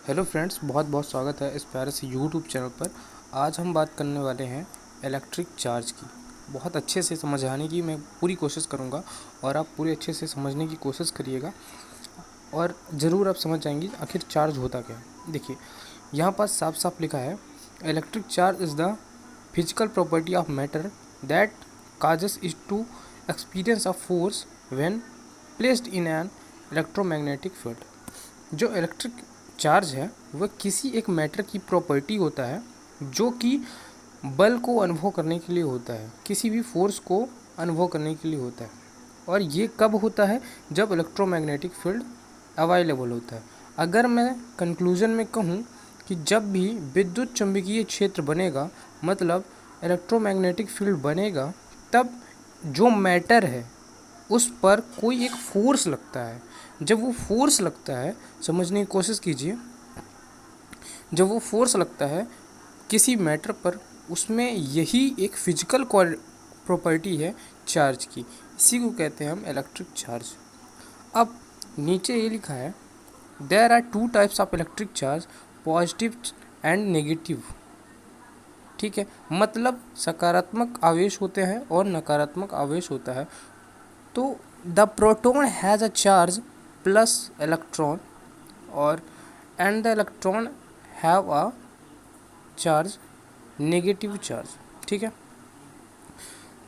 Hello friends, बहुत बहुत स्वागत है इस प्यारे से यूट्यूब चैनल पर। आज हम बात करने वाले हैं इलेक्ट्रिक चार्ज की। बहुत अच्छे से समझाने की मैं पूरी कोशिश करूंगा और आप पूरे अच्छे से समझने की कोशिश करिएगा और ज़रूर आप समझ जाएंगे आखिर चार्ज होता क्या है। देखिए, यहाँ पर साफ साफ लिखा है, electric charge is the physical property of matter that causes is to experience of force when placed in an electromagnetic field. जो इलेक्ट्रिक चार्ज है वह किसी एक मैटर की प्रॉपर्टी होता है जो कि बल को अनुभव करने के लिए होता है, किसी भी फोर्स को अनुभव करने के लिए होता है। और ये कब होता है? जब इलेक्ट्रोमैग्नेटिक फील्ड अवेलेबल होता है। अगर मैं कंक्लूजन में कहूँ कि जब भी विद्युत चुंबकीय क्षेत्र बनेगा, मतलब इलेक्ट्रोमैग्नेटिक फील्ड बनेगा, तब जो मैटर है उस पर कोई एक फोर्स लगता है। जब वो फोर्स लगता है, समझने की कोशिश कीजिए, जब वो फोर्स लगता है किसी मैटर पर, उसमें यही एक फिजिकल प्रॉपर्टी है चार्ज की। इसी को कहते हैं हम इलेक्ट्रिक चार्ज। अब नीचे ये लिखा है, there are two types of electric charge, positive and negative. ठीक है, मतलब सकारात्मक आवेश होते हैं और नकारात्मक आवेश होता है। तो the proton has a charge plus electron और and the electron have a charge negative charge. ठीक है,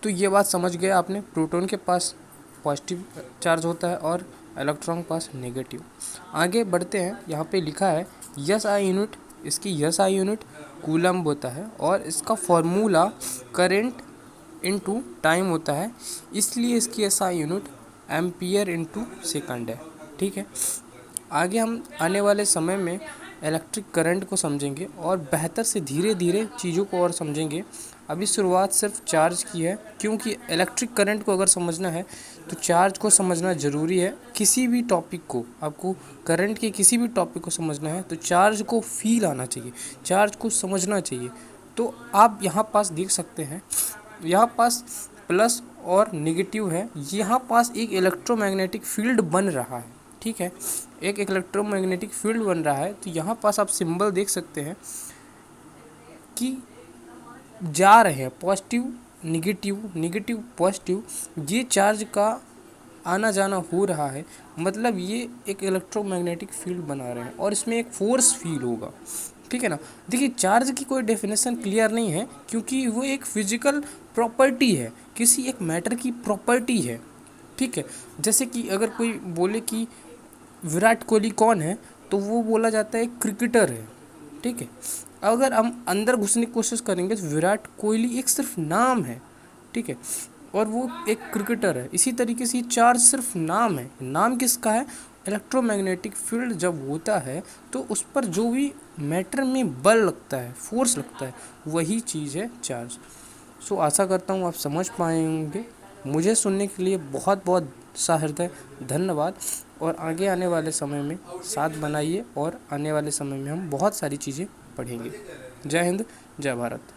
तो ये बात समझ गए आपने। प्रोटॉन के पास पॉजिटिव चार्ज होता है और इलेक्ट्रॉन के पास नेगेटिव। आगे बढ़ते हैं, यहाँ पे लिखा है यस आई यूनिट। इसकी यस आई यूनिट कूलम्ब होता है और इसका फॉर्मूला करेंट इनटू टाइम होता है, इसलिए इसकी SI unit ampere into second है। ठीक है, आगे हम आने वाले समय में इलेक्ट्रिक करंट को समझेंगे और बेहतर से धीरे धीरे चीज़ों को और समझेंगे। अभी शुरुआत सिर्फ चार्ज की है, क्योंकि इलेक्ट्रिक करंट को अगर समझना है तो चार्ज को समझना ज़रूरी है। किसी भी टॉपिक को, आपको करंट के किसी भी टॉपिक को समझना है तो चार्ज को फील आना चाहिए, चार्ज को समझना चाहिए। तो आप यहाँ पास देख सकते हैं, यहाँ पास प्लस और नेगेटिव है, यहाँ पास एक इलेक्ट्रोमैग्नेटिक फील्ड बन रहा है। ठीक है, एक इलेक्ट्रोमैग्नेटिक फील्ड बन रहा है। तो यहाँ पास आप सिंबल देख सकते हैं कि जा रहे हैं पॉजिटिव नेगेटिव, नेगेटिव पॉजिटिव, ये चार्ज का आना जाना हो रहा है। मतलब ये एक इलेक्ट्रोमैग्नेटिक फील्ड बना रहे हैं और इसमें एक फोर्स फील होगा। ठीक है ना। देखिए, चार्ज की कोई डेफिनेशन क्लियर नहीं है, क्योंकि वो एक फिजिकल प्रॉपर्टी है, किसी एक मैटर की प्रॉपर्टी है। ठीक है, जैसे कि अगर कोई बोले कि विराट कोहली कौन है, तो वो बोला जाता है क्रिकेटर है। ठीक है, अगर हम अंदर घुसने की कोशिश करेंगे तो विराट कोहली एक सिर्फ नाम है। ठीक है, और वो एक क्रिकेटर है। इसी तरीके से चार्ज सिर्फ नाम है। नाम किसका है? इलेक्ट्रोमैग्नेटिक फील्ड जब होता है तो उस पर जो भी मैटर में बल लगता है, फोर्स लगता है, वही चीज़ है चार्ज। सो आशा करता हूँ आप समझ पाएंगे। मुझे सुनने के लिए बहुत बहुत सहृदय धन्यवाद। और आगे आने वाले समय में साथ बनाइए और आने वाले समय में हम बहुत सारी चीज़ें पढ़ेंगे। जय हिंद, जय भारत।